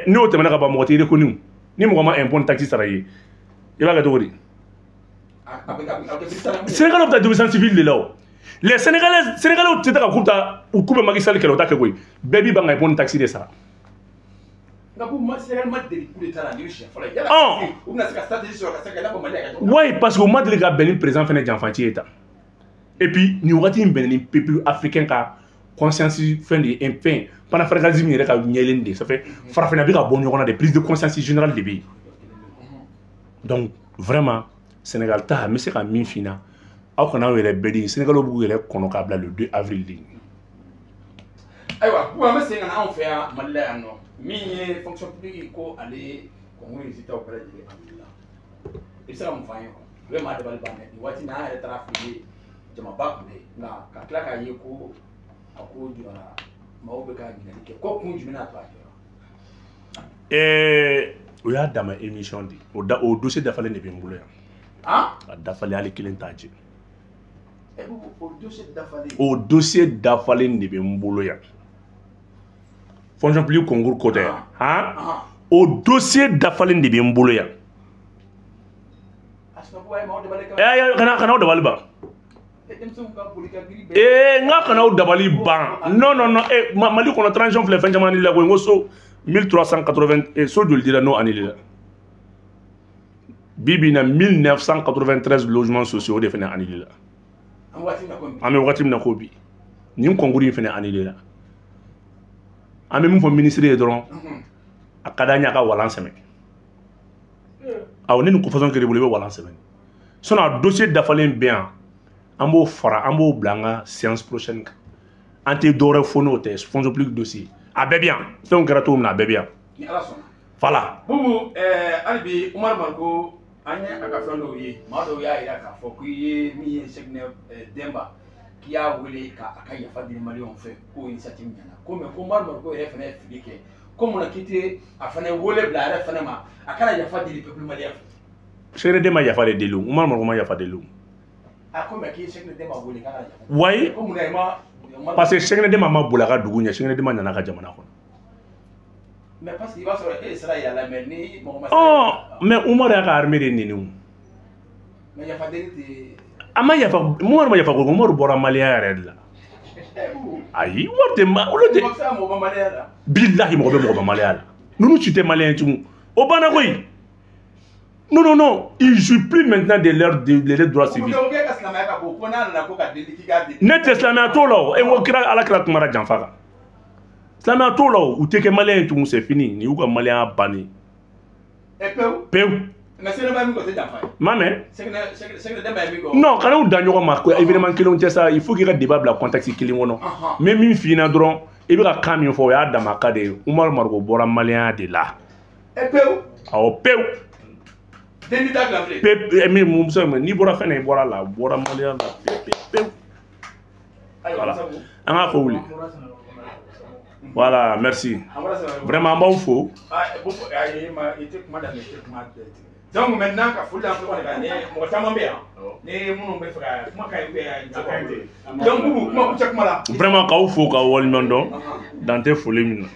ni o temena ka ba mo ti reconnu ni mo ma impôt taxi saraye il va ga dogori Sénégal opta de civil de là les Sénégalais tu ta ka ou coupe Macky Sall ke lo ta ke koy baby ba impôt taxi de ça oui parce que au Madrid a béni président fene janfanti état et puis nous avons un peuple africain qui a conscience fin de enfin panafricanisme il ka nyelende ça fait farafina bi ka bon on a des prises de conscience générale des pays donc vraiment Sénégal ta mais c'est ka min fina aw kana wele bedi Sénégal obu wele kono ka bla le 2 avril li aywa pour ma c'est ngana on fait malaya no mi fonction publique ko aller ko résultat au près de alhamdulillah et ça on fait vraiment de bal bané wati na ala trafiquer jama bakule na ka klaka yeko ako dira maobe ka gina ke ko kun jumina to o ya dama émission di o dossier da fale ne be mbulo ya Ah? A dafale hali kelen t'a jɛ. O dossier dafalen. O dossier dafalen de bɛ n bolo yan. Fonction publique concours ko tɛ. Han? O dossier dafalen de bɛ n bolo yan. Kana o dabali ban. Nga kana o dabali ban. Non non non, Mali kɔnɔ transition filɛ fɛn caman annulé la koyi. N ko so 1380 so joli dira n'o annulé la. Bibi na 1993 logements sociaux de fɛnɛ annulé la. An bɛ wagati min na ko bi. Nin concours in fɛnɛ annulé la. An bɛ min fɔ ministre ye dɔrɔn a ka d'an ye a ka walan sɛmɛ. Awɔ ne ni confusion kɛr'i bolo i bɛ walan sɛmɛ. Sinon a dossier dafalen bɛ yan an b'o fara an b'o bila an ka séance prochaine kan. An tɛ dɔwɛrɛ fɔ n'o tɛ fonction publique dossier a bɛɛ bɛ yan fɛnw kɛra cogo min na a bɛɛ bɛ yan. Ni Ala sɔnna. Voilà. Bubu hali bi Umaru Mariko an ye a ka fɛn dɔw ye maa dɔw y'a jira k'a fɔ k'i ye min ye Sekinɛ Denba k'i y'a wele k'a ka yafa deli maliyɛnw fɛ k'o initiative ɲɛna ko mais ko Umaru Mariko yɛrɛ fɛnɛ ye fili kɛ ko mun na k'i tɛ a fɛnɛ wele bila a yɛrɛ fɛnɛ ma a kana yafa deli peuple malien fɛ. Sekinɛ Denba yafa de deli o Umaru Mariko ma yafa deli o. A ko mais k'i ye Sekinɛ Denba wele k'a ka yafa. Wayi. Ko mun na i ma. Parce que Sekinɛ Denba ma boli a ka dugu ɲɛ Sekinɛ Denba nana a ka jamana kɔnɔ. Mais parce que i b'a sɔrɔ e sera yala mais ni mɔgɔ ma. Mais Umaru y'a ka armée de neni o. Mais yafa deli tɛ. A ma yafa Umaru ma yafa ko Umaru bɔra malien yɛrɛ de la. Ayi Umaru tɛ olu tɛ. Bilahi mɔgɔ bɛ mɔgɔ ba malien la. Ninnu si tɛ malien tugun o banna koyi. Non non non, ils jouent plus maintenant de leurs droits civiques. Ne tɛ silamɛya t'o la o e ko kira Ala kira kuma na janfa kan. Silamɛya t'o la o u tɛ kɛ malien tugun c'est fini ni y'u ka malien banni. Pewu. Mais Sekinɛ Denba min ko tɛ janfa ye. Ma mɛn. Sekinɛ Denba ye min ko. Non kana u da ɲɔgɔn ma ko événement kelenw tɛ sa il faut k'i ka débat bila contexte kelen kɔnɔ. Mais min f'i ɲɛna dɔrɔn i bɛ ka kan min fɔ o y'a dama ka de ye Umaru Mariko bɔra malien de la. Pewu. Awɔ pewu. N'i bɔra fɛn na i bɔra la bɔra malien la pewu. Voilà an k'a fɔ wuli. Voilà merci. Vraiment an b'aw fo. Donc maintenant ka foli an filɛ ka ni mɔgɔ caman bɛ yan ni minnu bɛ fɛ ka kuma ka ɲi donc Bubu kuma kuncɛ kuma la. Vraiment k'aw fo k'aw waleɲuman dɔn dan tɛ foli min na.